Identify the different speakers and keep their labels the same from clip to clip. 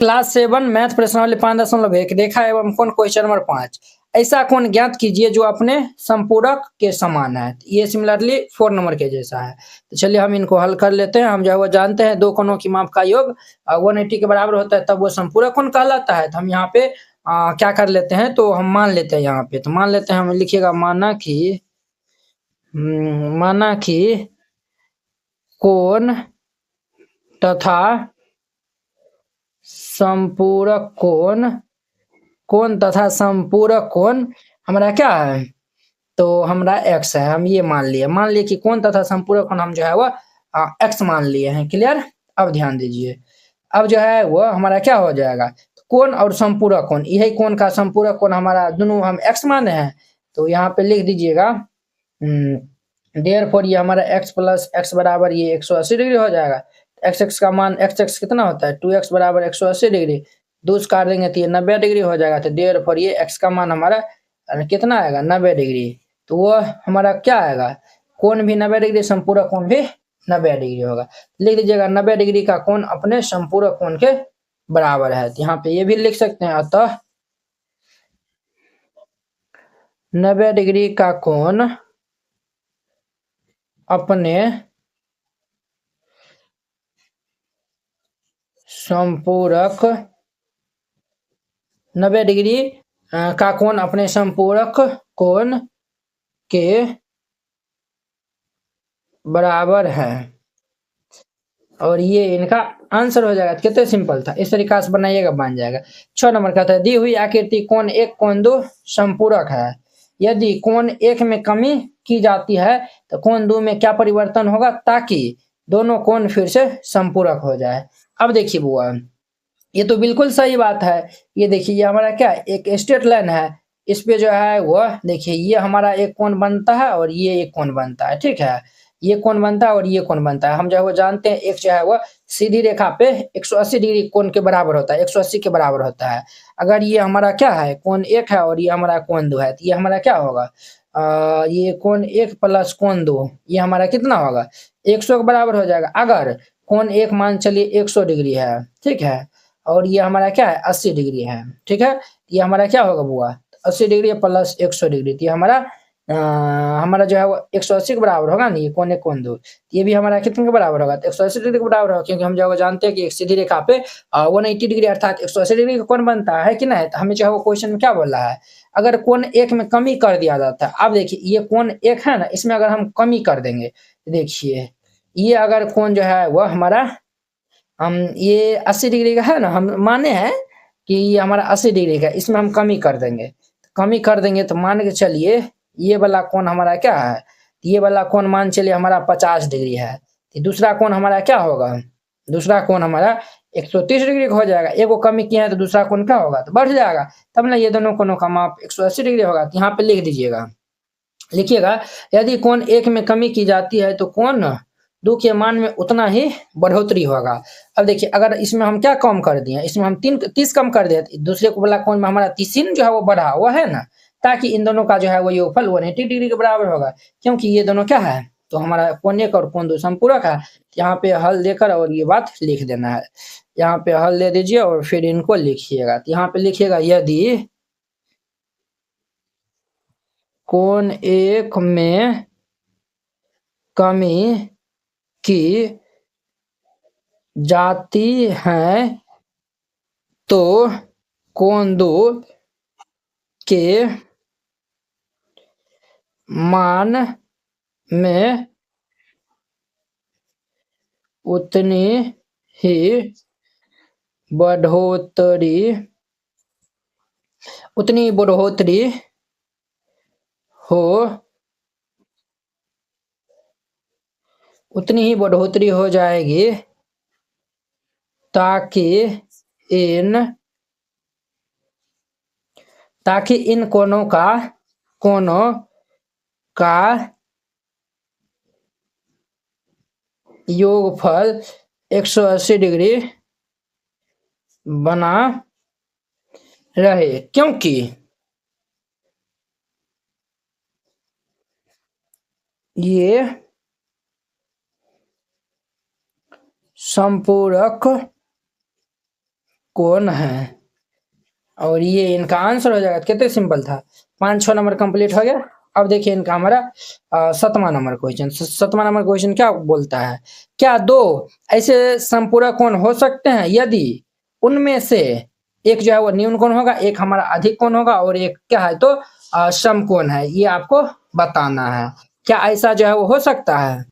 Speaker 1: Class 7 math प्रश्नावली 5.1 रेखा एवं कोण क्वेश्चन नंबर 5। ऐसा कोण ज्ञात कीजिए जो अपने संपूरक के समान है। ये सिमिलरली 4 नंबर के जैसा है। तो चलिए हम इनको हल कर लेते हैं। हम जो है वो जानते हैं दो कोणों की माप का योग 180 के बराबर होता है, तब वो संपूरक कोण कहलाता है। तो हम यहाँ पे क्या कर लेते हैं, तो हम मान लेते हैं यहाँ पे। तो मान लेते हैं, हम लिखिएगा माना कि कोण तथा संपूरक कोण तथा संपूरक कोण हमारा क्या है, तो हमारा x है। हम ये मान लिए कि कोण तथा संपूरक कोण हम जो है वो x मान लिए हैं। क्लियर। अब ध्यान दीजिए, अब जो है वो हमारा क्या हो जाएगा, कोण और संपूरक कोण, यही कोण का संपूरक कोण हमारा दोनों हम x माने हैं। तो यहाँ पे लिख दीजिएगा देयरफॉर ये हमारा x प्लस x बराबर ये 180 डिग्री हो जाएगा। x का मान x कितना होता है, 2x बराबर 180 डिग्री, दूस काट देंगे तो ये 90 डिग्री हो जाएगा। तो देयरफॉर ये x का मान हमारा कितना आएगा, 90 डिग्री। तो वो हमारा क्या आएगा, कोण भी 90 डिग्री, संपूरक कोण भी 90 डिग्री होगा। लिख दीजिएगा 90 डिग्री का कोण अपने संपूरक कोण के बराबर है। तो यहाँ पे ये भी लिख सकते हैं, अतः 90 डिग्री का कोण अपने संपूरक 90 डिग्री का कोण अपने संपूरक कोण के बराबर है। और ये इनका आंसर हो जाएगा। कितने सिंपल था, इस तरीका से बनाइएगा, बन जाएगा। 6 नंबर का था, दी हुई आकृति कोण 1 कोण 2 संपूरक है। यदि कोण 1 में कमी की जाती है तो कोण 2 में क्या परिवर्तन होगा, ताकि दोनों कोण फिर से संपूरक हो जाए। अब देखिए बुआ, ये तो बिल्कुल सही बात है। ये देखिए, ये हमारा क्या एक स्ट्रेट लाइन है, इस पे जो है वो देखिए ये हमारा एक कोण बनता है और ये एक कोण बनता है। ठीक है, ये कोण बनता है और ये कोण बनता है। हम जो है वो जानते हैं, एक जो है वो सीधी रेखा पे 180 डिग्री कोण के बराबर होता है, 180 के बराबर होता है। अगर ये हमारा क्या है, कोण 1 है और ये हमारा कोण 2 है, तो ये हमारा क्या होगा, ये कोण 1 प्लस कोण 2 ये हमारा कितना होगा, 100 के बराबर हो जाएगा। अगर कोण 1 मान चलिए 100 डिग्री है, ठीक है, और ये हमारा क्या है 80 डिग्री है। ठीक है, ये हमारा क्या होगा बुआ, 80 डिग्री प्लस 100 डिग्री, तो ये हमारा जो है वो 180 के बराबर होगा ना। ये कोण 1 कोण 2, ये भी हमारा कितने के बराबर होगा, तो 180 डिग्री के बराबर होगा। क्योंकि हम जो है वो जानते हैं कि एक सीधी रेखा पे 180 डिग्री अर्थात 180 डिग्री का कोण बनता है कि नहीं। तो हमें जो है वो क्वेश्चन में क्या बोल रहा है, अगर कोण 1 में कमी कर दिया जाता है। अब देखिए ये कोण 1 है ना, इसमें अगर हम कमी कर देंगे, देखिए ये अगर कोण जो है वह हमारा हम ये 80 डिग्री का है ना, हम माने हैं कि ये हमारा 80 डिग्री का, इसमें हम कमी कर देंगे तो मान के चलिए ये वाला कोण हमारा क्या है, ये वाला कोण मान चलिए हमारा 50 डिग्री है। तो दूसरा कोण हमारा क्या होगा, दूसरा कोण हमारा 130 डिग्री का हो जाएगा। एक को कमी किया है तो दूसरा कोण क्या होगा, तो बढ़ जाएगा। तब ना ये दोनों कोणों का माप 180 डिग्री होगा। तो यहाँ पे लिख दीजिएगा, लिखिएगा, यदि कोण 1 में कमी की जाती है तो कोण 2 के मान में उतना ही बढ़ोतरी होगा। अब देखिए, अगर इसमें हम क्या कम कर दिए, इसमें हम 30 कम कर दिए, दूसरे को वाला कोण में हमारा 30 जो है वो बढ़ा हुआ है ना, ताकि इन दोनों का जो है वो योगफल 180 डिग्री के बराबर होगा। क्योंकि ये दोनों क्या है, तो हमारा कोण 1 और कोण 2 संपूरक है। यहाँ पे हल देकर और ये बात लिख देना है। यहाँ पे हल दे दीजिए और फिर इनको लिखिएगा। तो यहाँ पे लिखिएगा, यदि कोण 1 में कमी की जाती है तो कोण 2 के मान में उतनी ही बढ़ोतरी हो हो जाएगी, ताकि इन कोणों का योगफल 180 डिग्री बना रहे। क्योंकि ये संपूरक कोण है और ये इनका आंसर हो जाएगा। कितने सिंपल था, 5-6 नंबर कंप्लीट हो गया। अब देखिए इनका हमारा 7वां नंबर क्वेश्चन। 7वां नंबर क्वेश्चन क्या बोलता है, क्या दो ऐसे समपूरक कोण हो सकते हैं यदि उनमें से एक जो है वो न्यून कोण होगा, एक हमारा अधिक कोण होगा और एक क्या है तो समकोण है। ये आपको बताना है, क्या ऐसा जो है वो हो सकता है।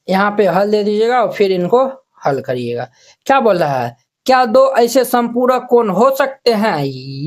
Speaker 1: यहाँ पे हल दे दीजिएगा और फिर इनको हल करिएगा। क्या बोल रहा है, क्या दो ऐसे संपूरक कोण हो सकते हैं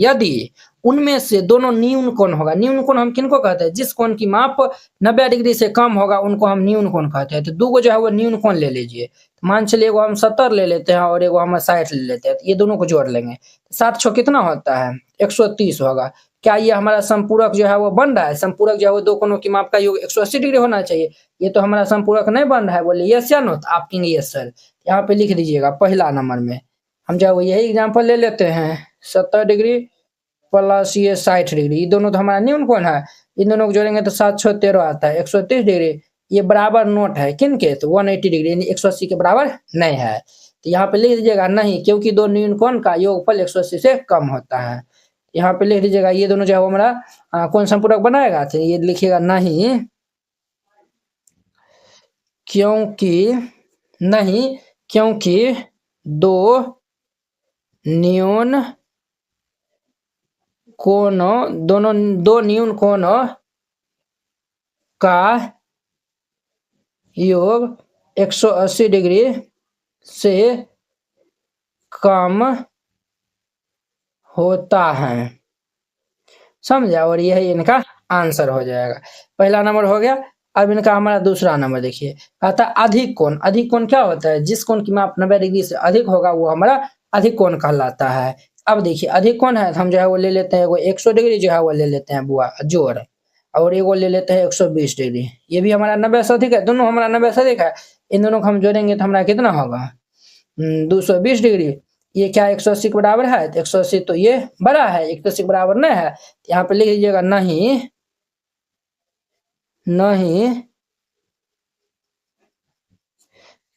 Speaker 1: यदि उनमें से दोनों न्यून कोण होगा। न्यून कोण हम किनको कहते हैं, जिस कोण की माप 90 डिग्री से कम होगा उनको हम न्यून कोण कहते हैं। तो दो जो है वो न्यून कोण ले लीजिए। मान चलिए एगो हम 70 ले लेते हैं और एगो हम 60 ले लेते हैं, तो ये दोनों को जोड़ लेंगे। 7 कितना होता है, 130 होगा। क्या ये हमारा संपूरक जो है वो बन रहा है। संपूरक जो है वो दो कोणों की माप का योग 180 डिग्री होना चाहिए। ये तो हमारा संपूरक नहीं बन रहा है, बोले यस या नो। तो आप कहेंगे यस सर। यहाँ पे लिख दीजिएगा पहला नंबर में हम जो है वो यही एग्जाम्पल ले लेते हैं। 70 डिग्री प्लस ये 60 डिग्री, ये दोनों तो हमारा न्यून कोण है। इन दोनों को जोड़ेंगे तो 7-6-13 आता है, 130 डिग्री। ये बराबर नोट है किन के, तो 180 डिग्री, 180 के बराबर नहीं है। तो यहाँ पे लिख दीजिएगा नहीं, क्योंकि दो न्यून कोण का योगफल 180 से कम होता है। यहाँ पे लिख दीजिएगा ये दोनों जो है वो हमारा कौन संपूरक बनाएगा। तो ये लिखिएगा नहीं, क्योंकि दो न्यून कोणों दोनों दो न्यून कोणों का योग 180 डिग्री से कम होता है, समझा। और यही इनका आंसर हो जाएगा। पहला नंबर हो गया। अब इनका हमारा दूसरा नंबर देखिए, कहता है अधिक कोण। अधिक कोण क्या होता है, जिस कोण की माप 90 डिग्री से अधिक होगा वो हमारा अधिक कोण कहलाता है। अब देखिए अधिक कोण है तो हम जो है वो ले लेते हैं, वो 100 डिग्री जो है वो ले लेते हैं बुआ जोड़, और एगो ले लेते हैं 120 डिग्री। ये भी हमारा 90 से अधिक है, दोनों हमारा 90 से अधिक है। इन दोनों को हम जोड़ेंगे तो हमारा कितना होगा, 220 डिग्री। ये क्या 180 के बराबर है, तो 180 तो ये बड़ा है, 180 के बराबर नहीं है। यहाँ पे लिख लीजिएगा नहीं,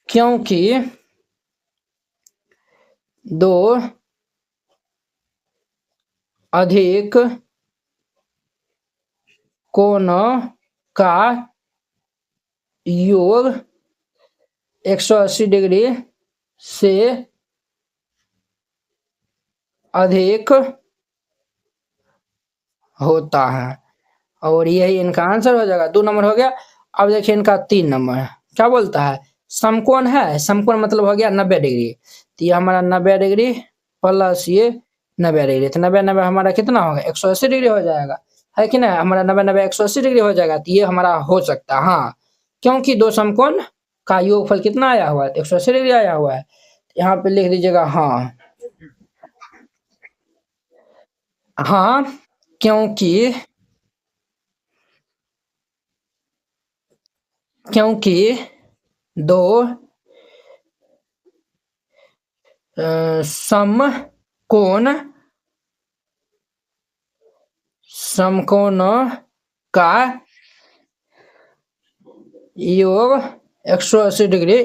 Speaker 1: क्योंकि दो अधिक कोणों का योग 180 डिग्री से अधिक होता है, और यही इनका आंसर हो जाएगा। 2 नंबर हो गया। अब देखिए इनका 3 नंबर क्या बोलता है, समकोण है। समकोण मतलब हो गया 90 डिग्री। तो ये हमारा 90 डिग्री प्लस ये 90 डिग्री, तो 90-90 हमारा कितना होगा, 180 डिग्री हो जाएगा, है कि ना। हमारा 90-90 180 डिग्री हो जाएगा। तो ये हमारा हो सकता है हाँ, क्योंकि दो समकोण का योगफल कितना आया हुआ है, 180 डिग्री आया हुआ है। यहाँ पे लिख दीजिएगा हाँ, हाँ क्योंकि दो समकोणों का योग 180 डिग्री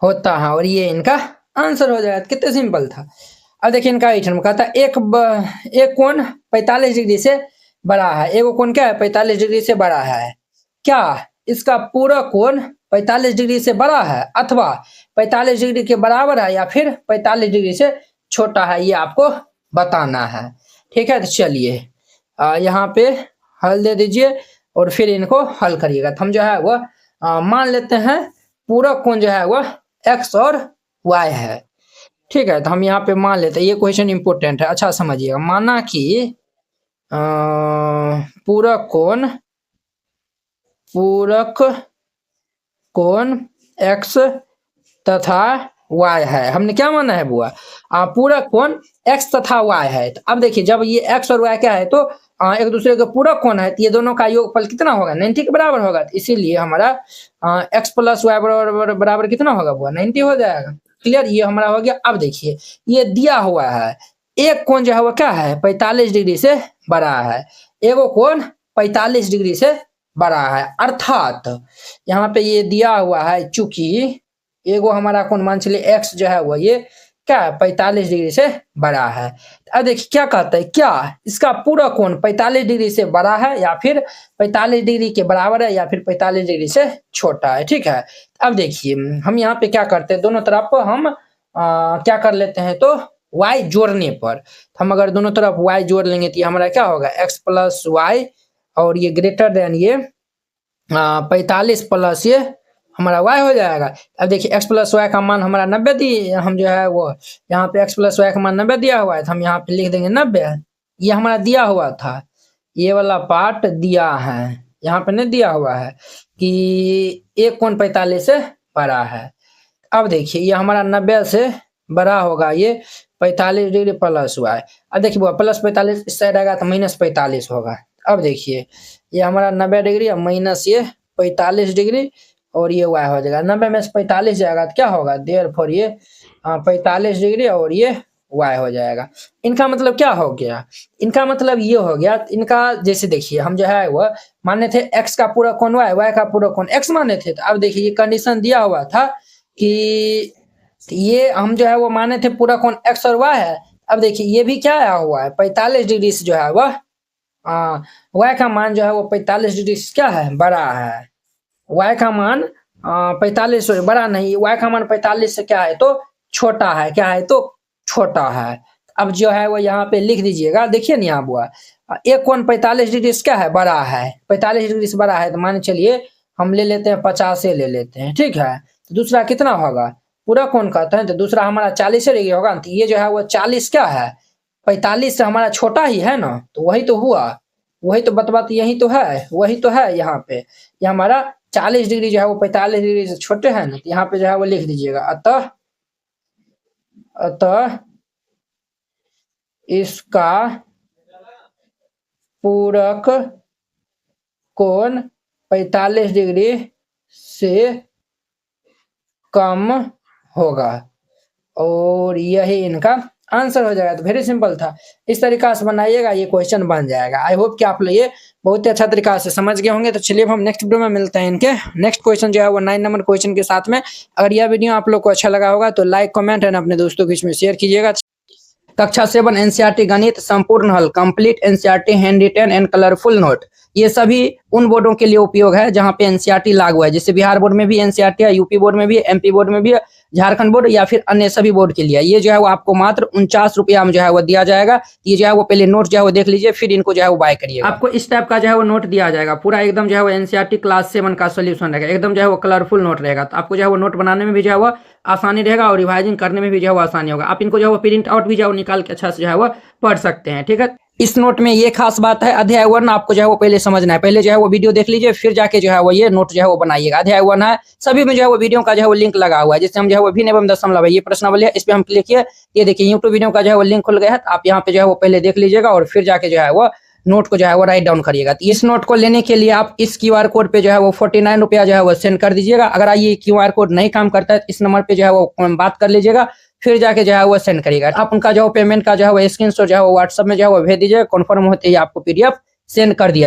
Speaker 1: होता है, और ये इनका आंसर हो जाएगा। कितने सिंपल था। अब देखिए इनका एट नंबर कहता है एक कोण 45 डिग्री से बड़ा है। एक कोण क्या है, 45 डिग्री से बड़ा है। क्या इसका पूरा कोण 45 डिग्री से बड़ा है अथवा 45 डिग्री के बराबर है या फिर 45 डिग्री से छोटा है, ये आपको बताना है। ठीक है, तो चलिए यहाँ पे हल दे दीजिए और फिर इनको हल करिएगा। तो हम जो है वो मान लेते हैं पूरा कोण जो है वो x और y है। ठीक है, तो हम यहाँ पे मान लेते हैं, ये क्वेश्चन इंपोर्टेंट है, अच्छा समझिएगा। माना कि पूरक कोण x तथा y है। हमने क्या माना है बुआ, पूरक कोण x तथा y है। तो अब देखिए जब ये x और y क्या है तो एक दूसरे के पूरक कोण है, तो ये दोनों का योगफल कितना होगा, 90 के बराबर होगा। तो इसीलिए हमारा x प्लस वाई बराबर कितना होगा बुआ, 90 हो जाएगा। क्लियर, ये हमारा हो गया। अब देखिए ये दिया हुआ है एक कोण जो है वो क्या है, 45 डिग्री से बड़ा है, एगो कोण 45 डिग्री से बड़ा है। अर्थात यहाँ पे ये दिया हुआ है, चूंकि एगो हमारा कोण मान चलिए x जो है वो ये क्या है 45 डिग्री से बड़ा है। अब देखिए क्या कहता है, क्या इसका पूरा कोण 45 डिग्री से बड़ा है या फिर 45 डिग्री के बराबर है या फिर 45 डिग्री से छोटा है। ठीक है, अब देखिए हम यहाँ पे क्या करते हैं, दोनों तरफ हम क्या कर लेते हैं, तो y जोड़ने पर हम अगर दोनों तरफ y जोड़ लेंगे तो ये हमारा क्या होगा x प्लस वाई और ये ग्रेटर देन ये 45 प्लस ये हमारा y हो जाएगा। अब देखिए x प्लस वाई का मान हमारा 90 दी, हम जो है वो यहाँ पे x प्लस वाई का मान 90 दिया हुआ है, तो हम यहाँ पे लिख देंगे 90। ये हमारा दिया हुआ था, ये वाला पार्ट दिया है, यहाँ पे नहीं दिया हुआ है कि एक कोण 45 से बड़ा है। अब देखिए ये हमारा 90 से बड़ा होगा ये 45 डिग्री प्लस वाई। अब देखिए प्लस 45 इस साइड आएगा तो माइनस 45 होगा। अब देखिए ये हमारा 90 डिग्री और माइनस ये 45 डिग्री और ये y हो जाएगा। 90 में से 45 जाएगा तो क्या होगा, देयरफॉर ये 45 डिग्री और ये y हो जाएगा। इनका मतलब क्या हो गया, इनका मतलब ये हो गया, इनका जैसे देखिए हम जो है वो माने थे x का पूरा कोण y का पूरा कोण x माने थे। तो अब देखिए ये कंडीशन दिया हुआ था कि ये हम जो है वो माने थे पूरा कोण x और y है। अब देखिए ये भी क्या आया हुआ है 45 डिग्री से जो है वह y का मान जो है वो 45 डिग्री से क्या है, बड़ा है। y का मान 45 से बड़ा नहीं, y का मान 45 से क्या है तो छोटा है, क्या है तो छोटा है। अब जो है वो यहाँ पे लिख दीजिएगा, देखिए ना यहाँ हुआ एक कोण 45 डिग्री से क्या है, बड़ा है, 45 डिग्री से बड़ा है, तो मान चलिए हम ले लेते हैं 50 ले लेते हैं। ठीक है, तो दूसरा कितना होगा, पूरा कोण कहते हैं तो दूसरा हमारा 40 डिग्री होगा। तो ये जो है वो 40 क्या है 45 से हमारा छोटा ही है ना, तो वही तो हुआ, वही तो बतबात यही तो है, वही तो है यहाँ पे। ये हमारा 40 डिग्री जो है वो 45 डिग्री से छोटे हैं ना, तो यहाँ पे जो है वो लिख दीजिएगा अतः इसका पूरक कोण 45 डिग्री से कम होगा और यही इनका आंसर हो जाएगा। तो वेरी सिंपल था, इस तरीका से बनाइएगा, ये क्वेश्चन बन जाएगा। आई होप कि आप लोग ये बहुत ही अच्छा तरीका से समझ गए होंगे। तो चलिए हम नेक्स्ट वीडियो में मिलते हैं। इनके नेक्स्ट क्वेश्चन जो है वो 9 नंबर क्वेश्चन के साथ में। अगर यह वीडियो आप लोग को अच्छा लगा होगा तो लाइक कमेंट एंड अपने दोस्तों के बीच में शेयर कीजिएगा। कक्षा 7 एनसीईआरटी गणित संपूर्ण हल complete NCERT handwritten and colourful note, ये सभी उन बोर्डों के लिए उपयोग है जहां पे एनसीईआरटी लागू है, जैसे बिहार बोर्ड में भी एनसीईआरटी है, यूपी बोर्ड में भी, एमपी बोर्ड में भी, झारखंड बोर्ड या फिर अन्य सभी बोर्ड के लिए। ये जो है वो आपको मात्र 49 रुपया में जो है वो दिया जाएगा। ये जो है वो पहले नोट जो है वो देख लीजिए, फिर इनको जो है वो बाय करिए। आपको इस टाइप का जो है वो नोट दिया जाएगा, पूरा एकदम जो है वो एनसीईआरटी क्लास 7 का सोल्यूशन रहेगा, एकदम जो है वो कलरफुल नोट रहेगा। तो आपको जो है वो नोट बनाने में भी जो है वो आसानी रहेगा और रिवाइजिंग करने में भी जो है वो आसानी होगा। आप इनको जो है वो प्रिंट आउट भी जो है निकाल के अच्छा से जो है वो पढ़ सकते हैं। ठीक है, इस नोट में ये खास बात है, अध्याय 1 आपको जो है वो पहले समझना है, पहले जो है वो वीडियो देख लीजिए, फिर जाके जो है वो ये नोट जो है वो बनाइएगा। अध्याय 1 है, सभी में जो है वो वीडियो का जो है वो लिंक लगा हुआ है, जिससे हम जो है वो भिन्न एवं दशमलव है ये प्रश्नावली है, इस पे हम क्लिक किए, ये देखिए यूट्यूब वीडियो का जो है वो लिंक खुल गया है। आप यहाँ पे जो है वो पहले देख लीजिएगा और फिर जाके जो है वो नोट को जो है वो राइट डाउन करिएगा। तो इस नोट को लेने के लिए आप इस क्यूआर कोड पे जो है वो 49 रुपया जो है वो सेंड कर दीजिएगा। अगर ये क्यूआर कोड नहीं काम करता है तो इस नंबर पे जो है वो बात कर लीजिएगा, फिर जाके जो है वो सेंड करिएगा। आप उनका जो पेमेंट का जो है वो स्क्रीनशॉट जो है वो व्हाट्सएप में जो है वो भेज दीजिएगा, कन्फर्म होते ही आपको पीडीएफ सेंड कर दिया।